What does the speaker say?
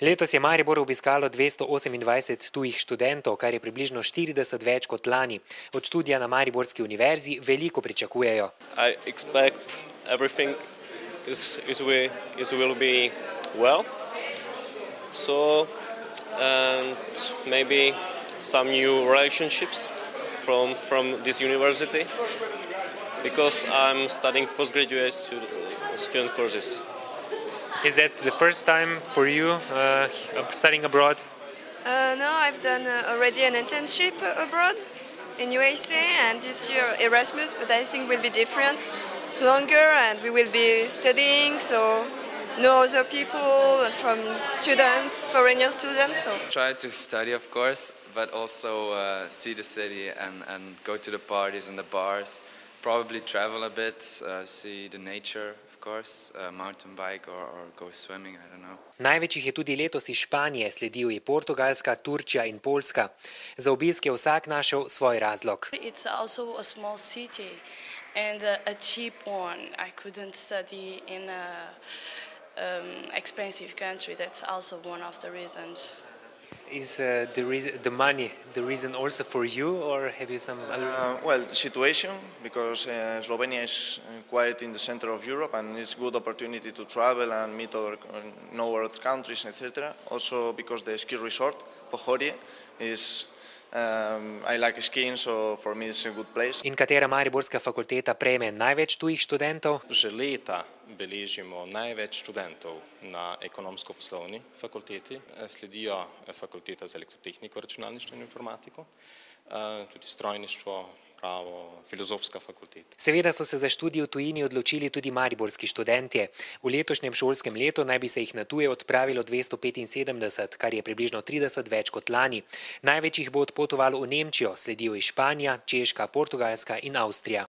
Letos je Maribor obiskalo 228 tujih študentov, kar je približno 40 več kot lani. Od študija na Mariborski univerzi veliko pričakujejo. I expect everything will be well. So and maybe some new relationships from this university because I'm studying postgraduate student courses. Is that the first time for you studying abroad? No, I've done already an internship abroad in USA and this year Erasmus, but I think will be different. It's longer and we will be studying, so know other people from students, foreigner students. So. Try to study, of course, but also see the city and go to the parties and the bars. Probably travel a bit, see the nature. Mountain bike or go swimming, I don't know. Največ jih je tudi letos iz Španije, sledijo je Portugalska, Turčija in Poljska. Za obisk je vsak našel svoj razlog. It's also a small city and a cheap one. I couldn't study in a expensive country. That's also one of the reasons. Is the money the reason also for you, or have you some other? Well, situation, because Slovenia is quite in the center of Europe and it's a good opportunity to travel and meet know other countries, etc. Also because the ski resort, Pohorje, is I like skiing, so for me it's a good place. In katera mariborska fakulteta prejme največ tujih študentov? Že leta beležimo največ študentov na ekonomsko-poslovni fakulteti, sledijo fakulteta za elektrotehniko, računalništvo in informatiko, tudi strojništvo, pravo, filozofska fakulteta. Seveda so se za študij v tujini odločili tudi mariborski študentje. V letošnjem šolskem letu naj bi se jih na tuje odpravilo 275, kar je približno 30 več kot lani. Največ jih bo odpotovalo v Nemčijo, sledijo iz Španija, Češka, Portugalska in Avstrija.